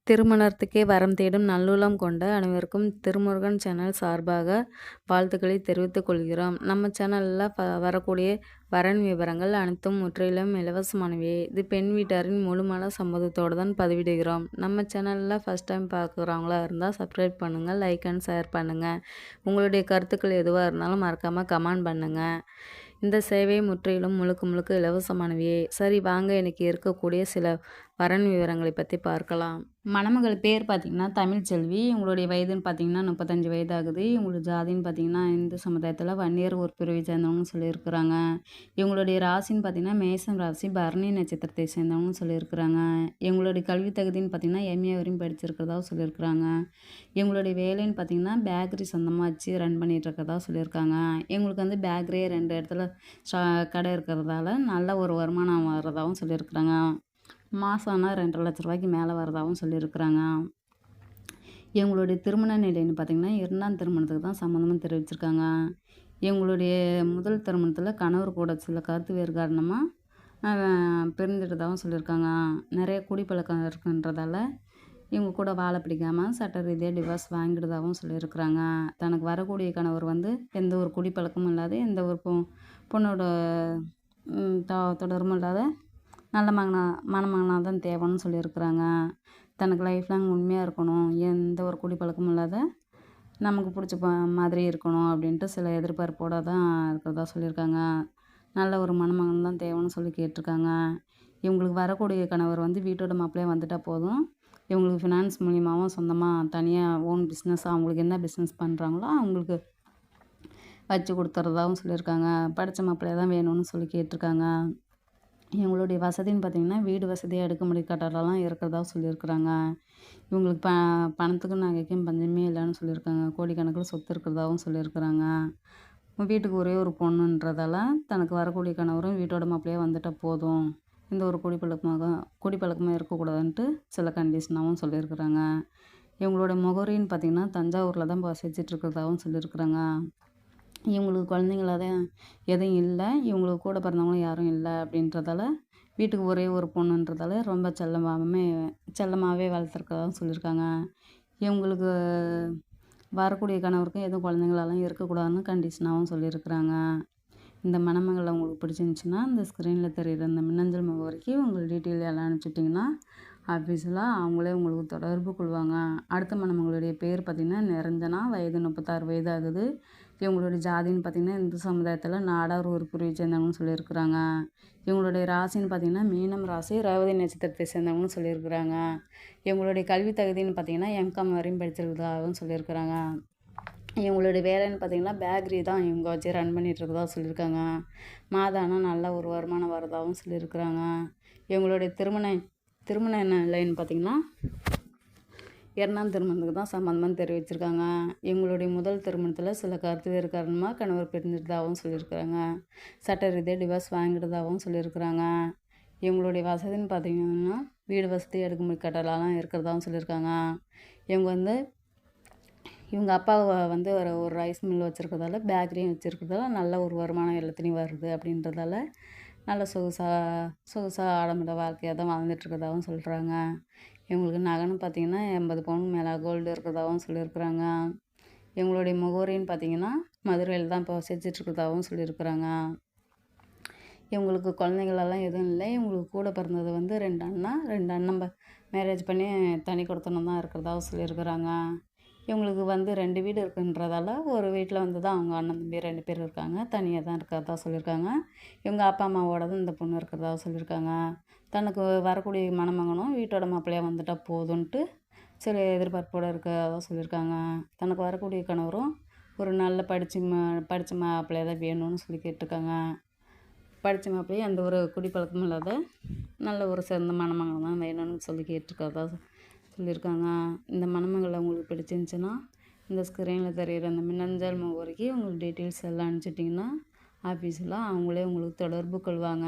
திருமணத்துக்கே வரம் தேடும் நல்லுள்ளம் கொண்ட அனைவருக்கும் திருமுருகன் சேனல் சார்பாக வாழ்த்துக்களை தெரிவித்துக் கொள்கிறோம். நம்ம சேனலில் வரக்கூடிய வரன் விவரங்கள் அனைத்தும் முற்றிலும் இலவசமானவை. இது பெண் வீட்டாரின் முழுமான சம்மதத்தோடு தான் பதிவிடுகிறோம். நம்ம சேனலில் ஃபஸ்ட் டைம் பார்க்குறவங்களா இருந்தால் சப்ஸ்கிரைப் பண்ணுங்கள், லைக் அண்ட் ஷேர் பண்ணுங்கள். உங்களுடைய கருத்துக்கள் எதுவாக இருந்தாலும் மறக்காமல் கமெண்ட் பண்ணுங்கள். இந்த சேவை முற்றிலும் முழுக்க இலவசமானவையே. சரி, வாங்க இன்றைக்கி இருக்கக்கூடிய சில வரன் விவரங்களை பற்றி பார்க்கலாம். மணமகள் பேர் பார்த்திங்கன்னா தமிழ்ச்செல்வி. இவங்களுடைய வயதுன்னு பார்த்திங்கன்னா 35 வயது ஆகுது. இவங்களோட ஜாதின்னு பார்த்திங்கன்னா இந்து சமுதாயத்தில் வன்னியர் ஒரு பிரிவை சேர்ந்தவங்கன்னு சொல்லியிருக்கிறாங்க. இவங்களுடைய ராசின்னு பார்த்திங்கன்னா மேசம் ராசி, பரணி நட்சத்திரத்தை சேர்ந்தவங்கன்னு சொல்லியிருக்கிறாங்க. இவங்களுடைய கல்வி தகுதின்னு பார்த்திங்கன்னா எம்ஏ வரையும் படிச்சிருக்கிறதா சொல்லியிருக்கிறாங்க. இவங்களுடைய வேலைன்னு பார்த்திங்கன்னா பேக்கரி சொந்தமாக வச்சு ரன் பண்ணிகிட்டு இருக்கிறதா சொல்லியிருக்காங்க. இவங்களுக்கு வந்து பேக்கரியே 2 இடத்துல கடை இருக்கிறதால நல்ல ஒரு வருமானம் வர்றதாகவும் சொல்லியிருக்கிறாங்க. மாதம் ஆனால் 2.5 லட்ச ரூபாய்க்கு மேலே வரதாகவும் சொல்லியிருக்கிறாங்க. இவங்களுடைய திருமண நிலைன்னு பார்த்திங்கன்னா 2ஆம் திருமணத்துக்கு தான் சம்மந்தமாக தெரிவிச்சிருக்காங்க. இவங்களுடைய முதல் திருமணத்தில் கணவர் கூட சில கருத்து வேறு காரணமாக பிரிந்துட்டதாகவும் சொல்லியிருக்காங்க. நிறைய குடிப்பழக்கம் இருக்குன்றதால இவங்க கூட வாழ பிடிக்காமல் சட்ட ரீதியாக டிவோர்ஸ் வாங்கிடுதாகவும் சொல்லியிருக்கிறாங்க. தனக்கு வரக்கூடிய கணவர் வந்து எந்த ஒரு குடிப்பழக்கமும் இல்லாத, எந்த ஒரு பொண்ணோட தொடர்பும் இல்லாத நல்ல மணமகனாக தான் தேவைன்னு சொல்லியிருக்கிறாங்க. தனக்கு லைஃப் லாங் உண்மையாக இருக்கணும், எந்த ஒரு குடிப்பழக்கமும் இல்லாத நமக்கு பிடிச்ச மாதிரி இருக்கணும் அப்படின்ட்டு சில எதிர்பார்ப்போடு தான் இருக்கிறதா சொல்லியிருக்காங்க. நல்ல ஒரு மணமகன் தான் தேவைன்னு சொல்லி கேட்டிருக்காங்க. இவங்களுக்கு வரக்கூடிய கணவர் வந்து வீட்டோட மாப்பிள்ளையாக வந்துட்டால் போதும். இவங்களுக்கு ஃபினான்ஸ் மூலியமாகவும் சொந்தமாக தனியாக ஓன் பிஸ்னஸ், அவங்களுக்கு என்ன பிஸ்னஸ் பண்ணுறாங்களோ அவங்களுக்கு வச்சு கொடுத்துறதாகவும் சொல்லியிருக்காங்க. படித்த மாப்பிள்ளையாக தான் வேணும்னு சொல்லி கேட்டிருக்காங்க. இவங்களுடைய வசதின்னு பார்த்திங்கன்னா வீடு வசதியாக அடுக்குமாடி கட்டடம்லாம் இருக்கிறதா சொல்லியிருக்கிறாங்க. இவங்களுக்கு பணத்துக்கும் நகைக்கும் பஞ்சமே இல்லைன்னு சொல்லியிருக்காங்க. கோடிக்கணக்கில் சொத்து இருக்கிறதாகவும் சொல்லியிருக்கிறாங்க. வீட்டுக்கு ஒரே ஒரு பொண்ணுன்றதால தனக்கு வரக்கூடிய கணவரும் வீட்டோட மாப்பிள்ளையாக வந்துட்டால் போதும், எந்த ஒரு குடிப்பழக்கமாக இருக்கக்கூடாதுன்ட்டு சில கண்டிஷனாகவும் சொல்லியிருக்கிறாங்க. இவங்களோட முகவரின்னு பார்த்திங்கன்னா தஞ்சாவூரில் தான் வசிச்சிட்ருக்கிறதாகவும் சொல்லியிருக்கிறாங்க. இவங்களுக்கு குழந்தைங்களாக தான் எதுவும் இல்லை, இவங்களுக்கு கூட பிறந்தவங்களும் யாரும் இல்லை அப்படின்றதால வீட்டுக்கு ஒரே ஒரு பொண்ணுன்றதால ரொம்ப செல்லமாகவே வளர்த்துருக்கதாகவும் சொல்லியிருக்காங்க. இவங்களுக்கு வரக்கூடிய கணவருக்கும் எதுவும் குழந்தைங்களெல்லாம் இருக்கக்கூடாதுன்னு கண்டிஷனாகவும் சொல்லியிருக்கிறாங்க. இந்த மணமகளை உங்களுக்கு பிடிச்சிருந்துச்சின்னா இந்த ஸ்க்ரீனில் தெரிகிற இந்த மின்னஞ்சல் முகவரிக்கு உங்கள் டீட்டெயில் எல்லாம் அனுப்பிச்சிட்டிங்கன்னா ஆஃபீஸில் அவங்களே உங்களுக்கு தொடர்பு கொள்வாங்க. அடுத்த மணமகளுடைய பேர் பார்த்திங்கன்னா நிரஞ்சனா. வயது 36 வயது ஆகுது. இவங்களுடைய ஜாதின்னு பார்த்திங்கன்னா இந்து சமுதாயத்தில் நாடார் ஒரு பிரிவை சேர்ந்தவங்கன்னு சொல்லியிருக்கிறாங்க. இவங்களுடைய ராசின்னு பார்த்திங்கன்னா மீனம் ராசி, ரேவதி நட்சத்திரத்தை சேர்ந்தவங்கன்னு சொல்லியிருக்கிறாங்க. இவங்களுடைய கல்வி தகுதின்னு பார்த்திங்கன்னா எம்காம் வரையும் படிச்சிருக்கிறதாகவும் சொல்லியிருக்கிறாங்க. இவங்களுடைய வேலைன்னு பார்த்திங்கன்னா பேக்கரி தான் இவங்க வச்சு ரன் பண்ணிகிட்ருக்கதா சொல்லியிருக்காங்க. மாதானா நல்ல ஒரு வருமானம் வரதாகவும் சொல்லியிருக்கிறாங்க. இவங்களுடைய திருமண நிலைன்னு பார்த்திங்கன்னா 2ஆம் திருமணத்துக்கு தான் சம்மந்தமாக தெரிவிச்சிருக்காங்க. எங்களுடைய முதல் திருமணத்தில் சில கருத்து வேறு காரணமாக கணவர் பிரிஞ்சிட்டதாகவும் சொல்லியிருக்கிறாங்க. சட்ட ரீதியாக டிவோர்ஸ் வாங்கிட்டதாகவும் சொல்லியிருக்கிறாங்க. இவங்களுடைய வசதின்னு பார்த்திங்கன்னா வீடு வசதி, அடுக்குமாடி கட்டடம்லாம் இருக்கிறதாகவும் சொல்லியிருக்காங்க. இவங்க அப்பா வந்து ஒரு ரைஸ் மில் வச்சுருக்கிறதால, பேக்கரியும் வச்சுருக்கிறதால நல்ல ஒரு வருமானம் எல்லாத்துலேயும் வருது அப்படின்றதால நல்ல சொகுசாக ஆடம்பர வாழ்க்கையாக தான் வாழ்ந்துட்டுருக்கிறதாகவும் சொல்கிறாங்க. இவங்களுக்கு நகைன்னு பார்த்திங்கன்னா 80 பவுன் மேலே கோல்டு இருக்கிறதாகவும் சொல்லியிருக்கிறாங்க. இவங்களுடைய முகவரின்னு பார்த்திங்கன்னா மதுரையில் தான் இப்போ வசிச்சிட்ருக்கிறதாகவும் சொல்லியிருக்கிறாங்க. இவங்களுக்கு குழந்தைங்களெல்லாம் எதுவும் இல்லை. இவங்களுக்கு கூட பிறந்தது வந்து 2 அண்ணன் மேரேஜ் பண்ணி தனி கொடுத்தனம் தான் இருக்கிறதாகவும் சொல்லியிருக்கிறாங்க. இவங்களுக்கு வந்து 2 வீடு இருக்குன்றதால ஒரு வீட்டில் வந்து தான் அவங்க அண்ணன் தம்பி 2 பேர் இருக்காங்க. தனியாக தான் இருக்கிறதா சொல்லியிருக்காங்க. இவங்க அப்பா அம்மாவோட தான் இந்த பொண்ணு இருக்கிறதா சொல்லியிருக்காங்க. தனக்கு வரக்கூடிய மணமகனும் வீட்டோட மாப்பிள்ளையாக வந்துட்டால் போதுன்ட்டு சில எதிர்பார்ப்போடு இருக்கிறதா சொல்லியிருக்காங்க. தனக்கு வரக்கூடிய கணவரும் ஒரு நல்ல படித்த மாப்பிள்ளையாக தான் வேணும்னு சொல்லி கேட்டிருக்காங்க. படித்த மாப்பிள்ளையை எந்த ஒரு குடிப்பழக்கமும் இல்லாத நல்ல ஒரு சிறந்த மணமகன் தான் வேணும்னு சொல்லி கேட்டிருக்கிறதா சொல்லியிருக்காங்க. இந்த மணமகளை உங்களுக்கு பிடிச்சிருந்துச்சின்னா இந்த ஸ்க்ரீனில் தெரிகிற அந்த மின்னஞ்சல் முகவரிக்கு உங்களுக்கு டீட்டெயில்ஸ் எல்லாம் அனுப்பிச்சிட்டிங்கன்னா ஆஃபீஸில் அவங்களே உங்களுக்கு தொடர்பு கொள்வாங்க.